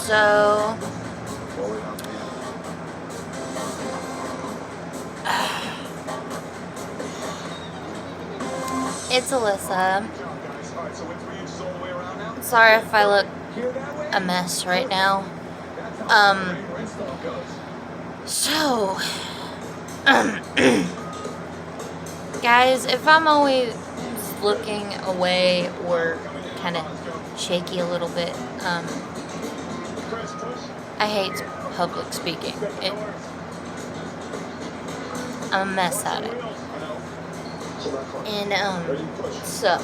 So it's Alyssa. Sorry if I look a mess right now. So guys, if I'm always looking away or kind of shaky a little bit, I hate public speaking. I'm a mess at it. And so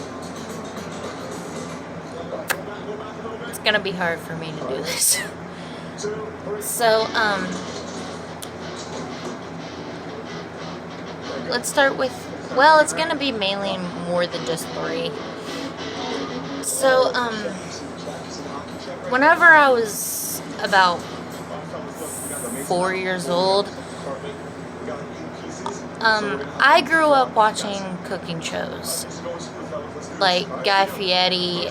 it's gonna be hard for me to do this. So let's start with, well, it's gonna be mainly more than just 3. So whenever I was about 4 years old, I grew up watching cooking shows like Guy Fieri,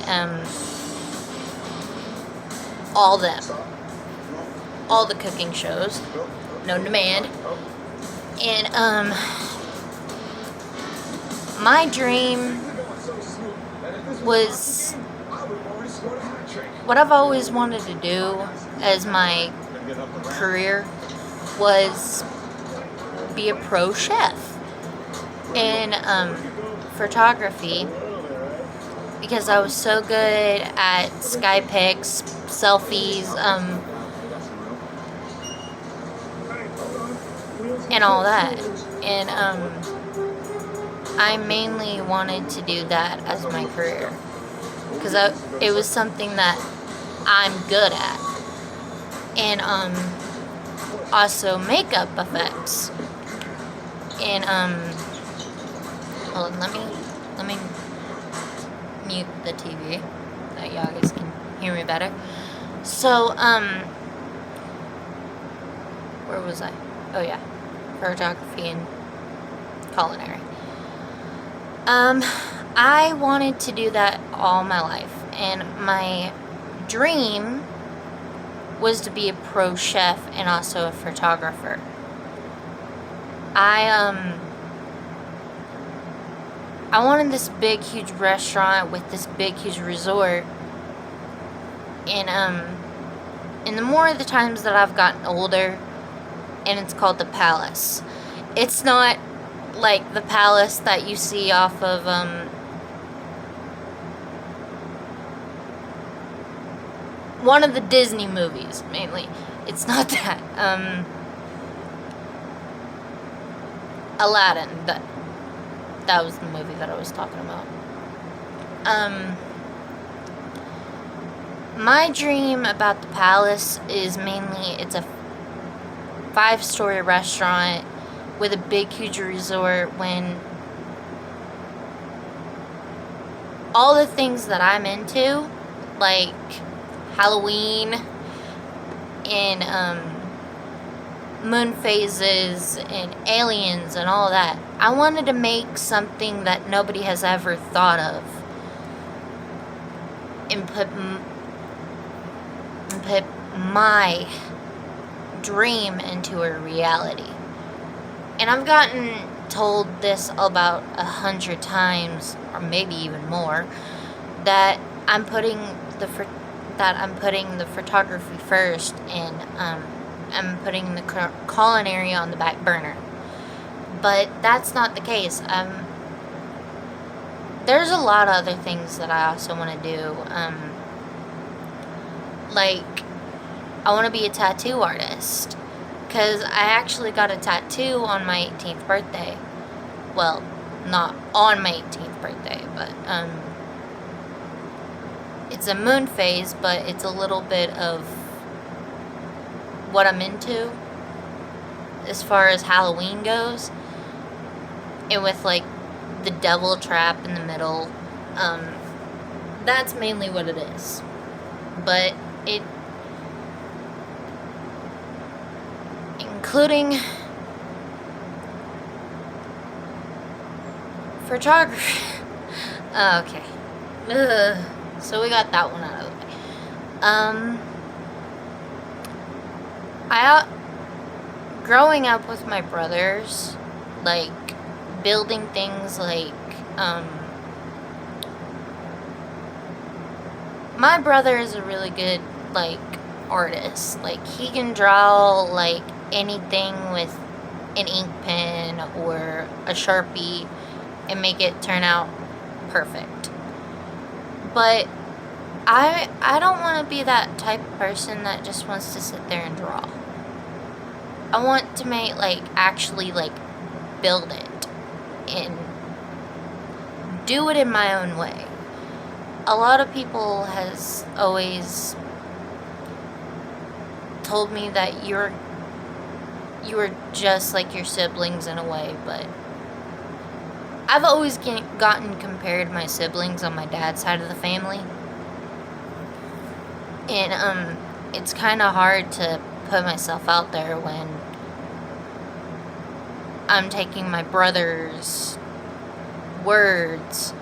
all the cooking shows known to man. And my dream was, what I've always wanted to do as my career was be a pro chef in photography, because I was so good at sky pics, selfies, and all that. And I mainly wanted to do that as my career, because it was something that I'm good at. And also makeup effects. And hold on, let me mute the TV that y'all guys can hear me better. So where was I? Oh yeah, photography and culinary. I wanted to do that all my life, and my dream was to be a pro chef and also a photographer. I wanted this big huge restaurant with this big huge resort, and the more of the times that I've gotten older, and it's called the Palace. It's not like the palace that you see off of one of the Disney movies, mainly. It's not that. Aladdin. That was the movie that I was talking about. My dream about the Palace is mainly, it's a 5-story restaurant with a big huge resort, when all the things that I'm into, like Halloween and moon phases and aliens and all that, I wanted to make something that nobody has ever thought of, and put my dream into a reality. And I've gotten told this about 100 times, or maybe even more, that I'm putting the photography first, and I'm putting the culinary on the back burner. But that's not the case. There's a lot of other things that I also want to do. Like, I want to be a tattoo artist, because I actually got a tattoo on my 18th birthday. Well, not on my 18th birthday, but it's a moon phase, but it's a little bit of what I'm into as far as Halloween goes, and with like the devil trap in the middle. That's mainly what it is. But it, including photography. Okay. So we got that one out of the way. I growing up with my brothers, like building things like my brother is a really good like artist. Like he can draw like anything with an ink pen or a Sharpie and make it turn out perfect. But I don't want to be that type of person that just wants to sit there and draw. I want to make like actually like build it and do it in my own way. A lot of people has always told me that you are just like your siblings in a way, but I've always gotten compared my siblings on my dad's side of the family. And it's kind of hard to put myself out there when I'm taking my brother's words.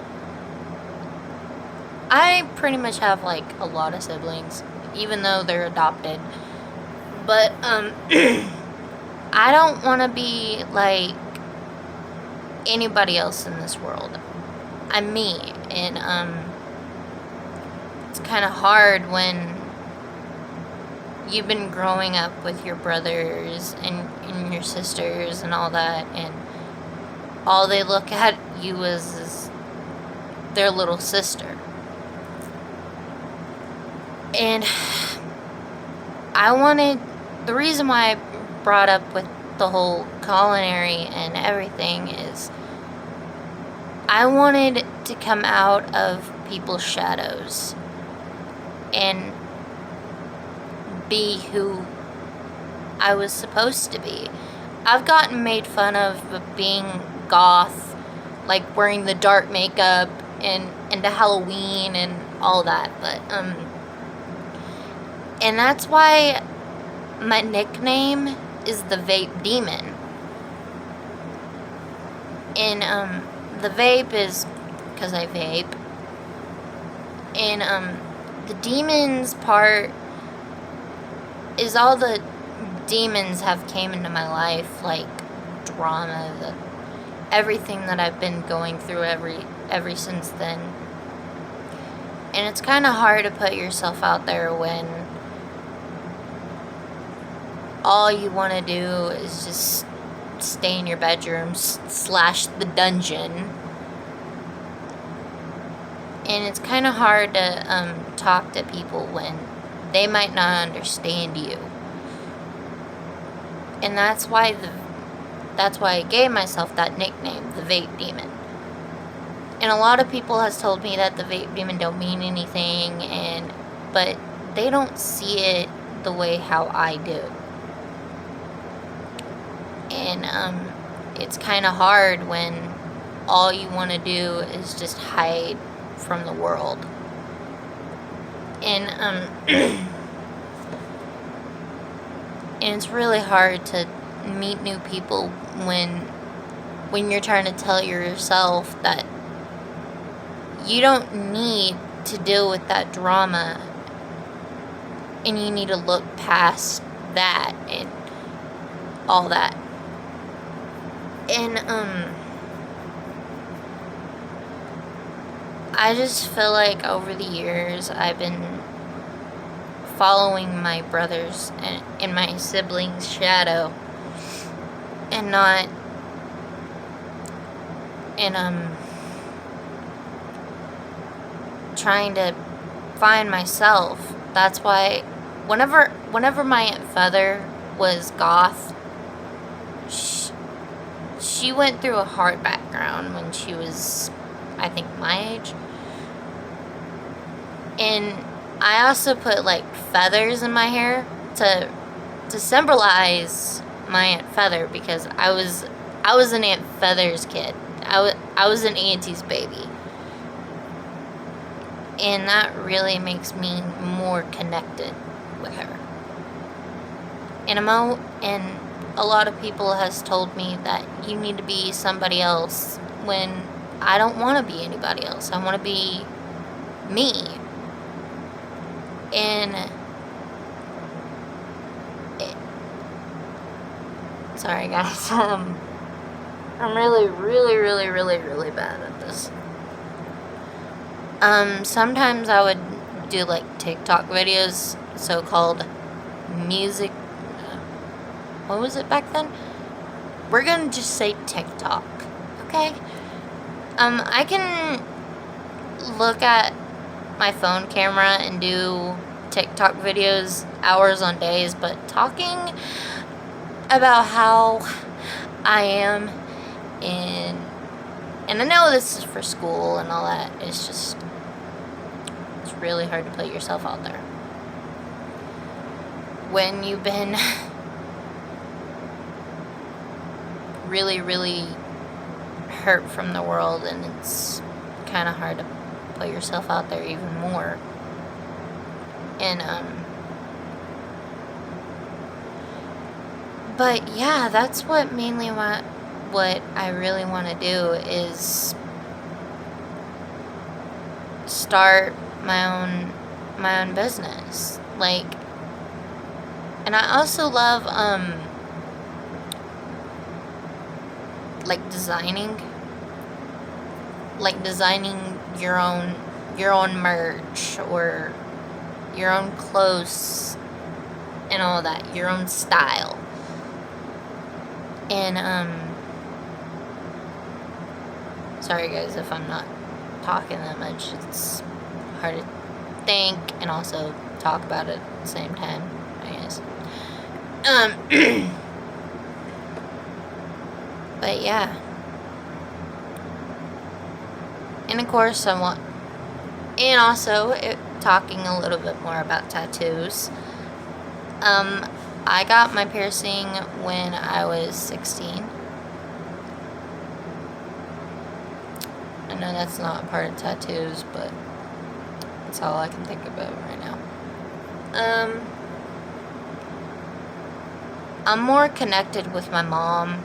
I pretty much have like a lot of siblings, even though they're adopted. But I don't want to be like anybody else in this world. I'm me, and it's kind of hard when you've been growing up with your brothers and your sisters and all that, and all they look at you as is their little sister. And the reason why I brought up with the whole culinary and everything is I wanted to come out of people's shadows and be who I was supposed to be. I've gotten made fun of being goth, like wearing the dark makeup and into Halloween and all that, but and that's why my nickname is the Vape Demon. And the vape is because I vape. And the demons part is all the demons have came into my life, like drama, everything that I've been going through ever since then. And it's kind of hard to put yourself out there when all you want to do is just stay in your bedroom / the dungeon. And it's kind of hard to talk to people when they might not understand you. And that's why I gave myself that nickname, the Vape Demon. And a lot of people has told me that the Vape Demon don't mean anything, but they don't see it the way how I do. And it's kind of hard when all you want to do is just hide from the world. And and it's really hard to meet new people when you're trying to tell yourself that you don't need to deal with that drama and you need to look past that and all that. And I just feel like over the years I've been following my brothers and my siblings' shadow and not trying to find myself. That's why whenever my Aunt Feather was goth, she went through a hard background when she was, I think, my age. And I also put like feathers in my hair to symbolize my Aunt Feather, because I was an Aunt Feather's kid. I was an auntie's baby. And that really makes me more connected with her. And a lot of people has told me that you need to be somebody else, when I don't want to be anybody else. I want to be me. And Sorry, guys. I'm really, really, really, really, really bad at this. Sometimes I would do like TikTok videos, so-called music. What was it back then? We're gonna just say TikTok, okay? I can look at my phone camera and do TikTok videos hours on days, but talking about how I am and I know this is for school and all that, it's really hard to put yourself out there when you've been really, really hurt from the world, and it's kind of hard to put yourself out there even more. And but yeah, that's what mainly what I really want to do is start my own business, like. And I also love like designing your own merch or your own clothes and all that, your own style. And sorry guys if I'm not talking that much, it's hard to think and also talk about it at the same time, I guess. But yeah. And of course I want, and also talking a little bit more about tattoos. I got my piercing when I was 16. I know that's not part of tattoos, but that's all I can think about right now. I'm more connected with my mom.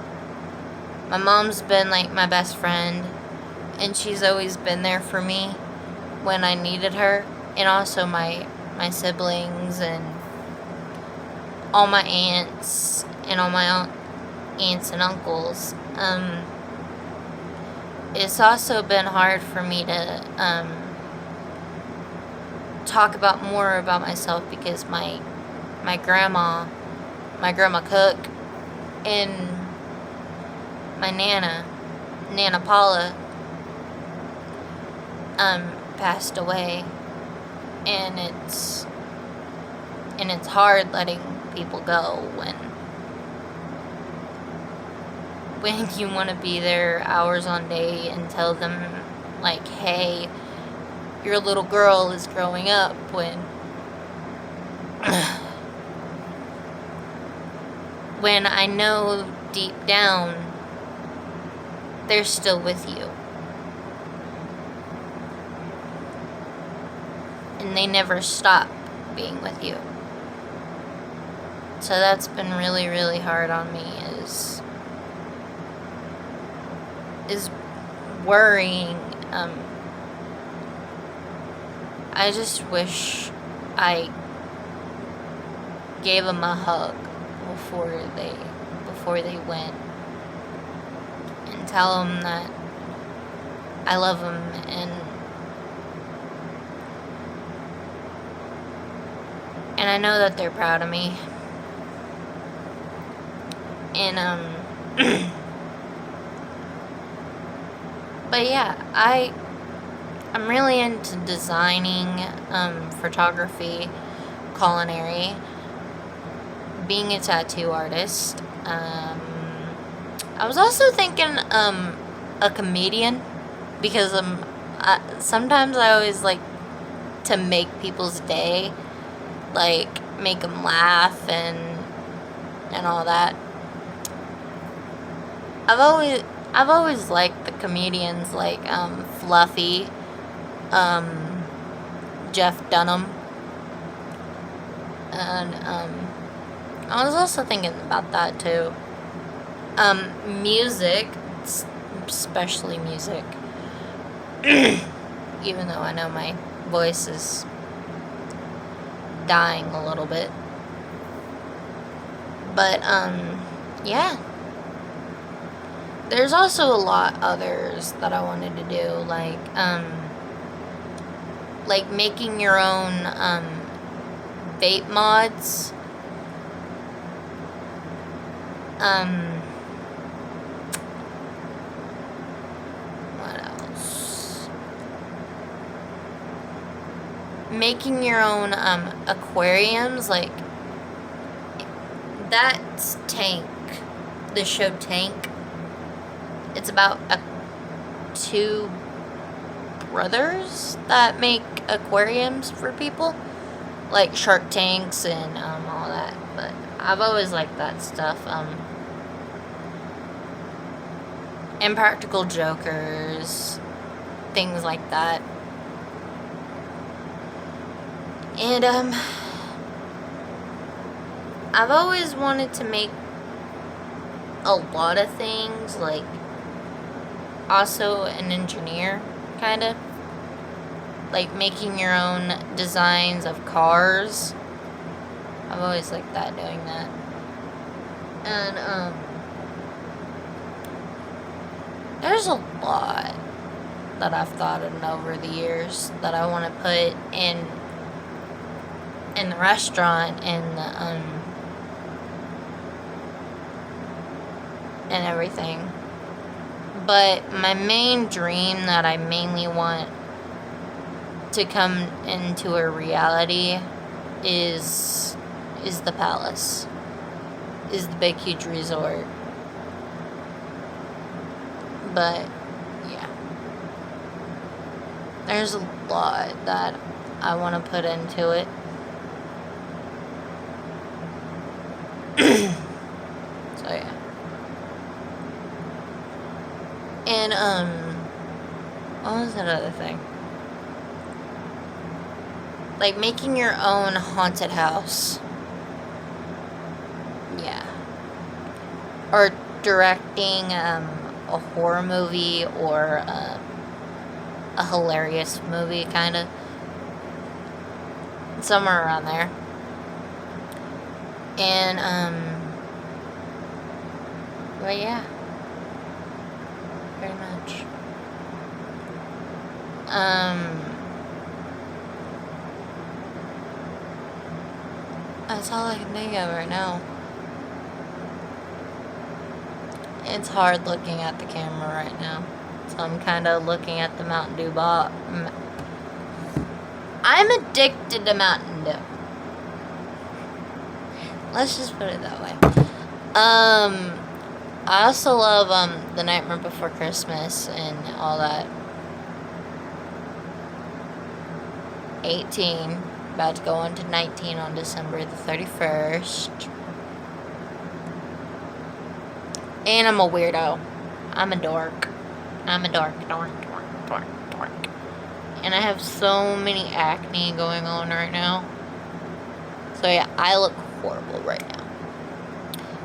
My mom's been like my best friend, and she's always been there for me when I needed her, and also my siblings and all my aunts and all my aunts and uncles. It's also been hard for me to talk about more about myself because my grandma Cook, and my Nana Paula, passed away, and it's hard letting people go when you want to be there hours on day and tell them like, hey, your little girl is growing up, when I know deep down they're still with you. And they never stop being with you. So that's been really, really hard on me, is worrying. I just wish I gave them a hug before they went, and tell them that I love them, and I know that they're proud of me. And but yeah, I'm really into designing, photography, culinary, being a tattoo artist. I was also thinking a comedian, because sometimes I always like to make people's day, like make them laugh and all that. I've always liked the comedians like Fluffy, Jeff Dunham, and I was also thinking about that too. Music, especially music, even though I know my voice is dying a little bit. But yeah. there's also a lot others that I wanted to do, like making your own vape mods. What else? Making your own aquariums, like that's Tank, the show Tank. It's about two brothers that make aquariums for people, like Shark Tanks and all that. But I've always liked that stuff. Impractical Jokers, things like that. And I've always wanted to make a lot of things, like also an engineer, kind of. Like making your own designs of cars. I've always liked that, doing that. And there's a lot that I've thought of over the years that I want to put in the restaurant and everything. But my main dream that I mainly want to come into a reality is the Palace, is the big huge resort. But yeah, there's a lot that I want to put into it. So yeah. And what was that other thing? Like making your own haunted house. Yeah. Or directing a horror movie or a hilarious movie, kind of. Somewhere around there. And but yeah. Pretty much. That's all I can think of right now. It's hard looking at the camera right now. So I'm kind of looking at the Mountain Dew bottle. I'm addicted to Mountain Dew. Let's just put it that way. I also love The Nightmare Before Christmas and all that. 18. About to go on to 19 on December the 31st. And I'm a weirdo. I'm a dork. I'm a dork. And I have so many acne going on right now. So yeah, I look horrible right now.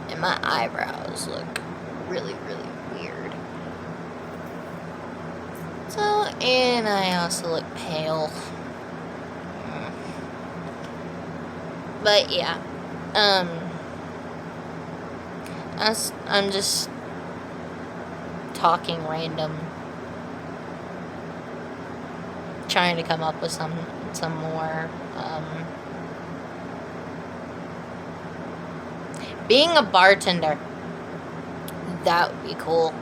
And my eyebrows look really, really weird. So, and I also look pale. But yeah, I'm just talking random, trying to come up with some more. Being a bartender, that would be cool.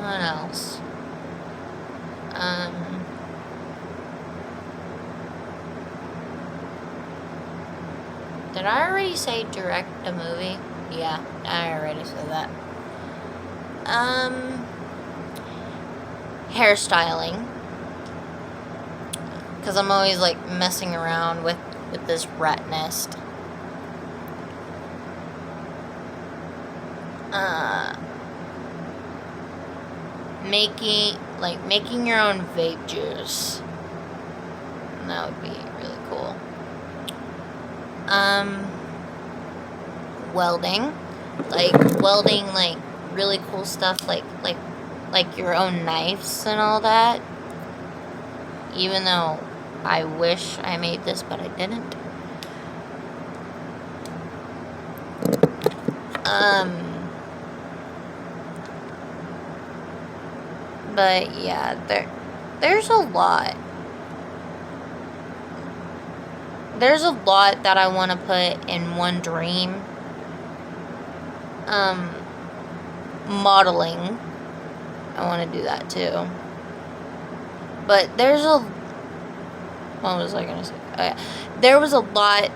What else? Did I already say direct a movie? Yeah, I already said that. Hairstyling. Because I'm always, like, messing around with this rat nest. Making your own vape juice. That would be really cool. Welding. Welding, really cool stuff, like your own knives and all that. Even though I wish I made this, but I didn't. But yeah, there's a lot. There's a lot that I want to put in one dream. Modeling. I want to do that too. But there's a... What was I going to say? Oh, yeah. There was a lot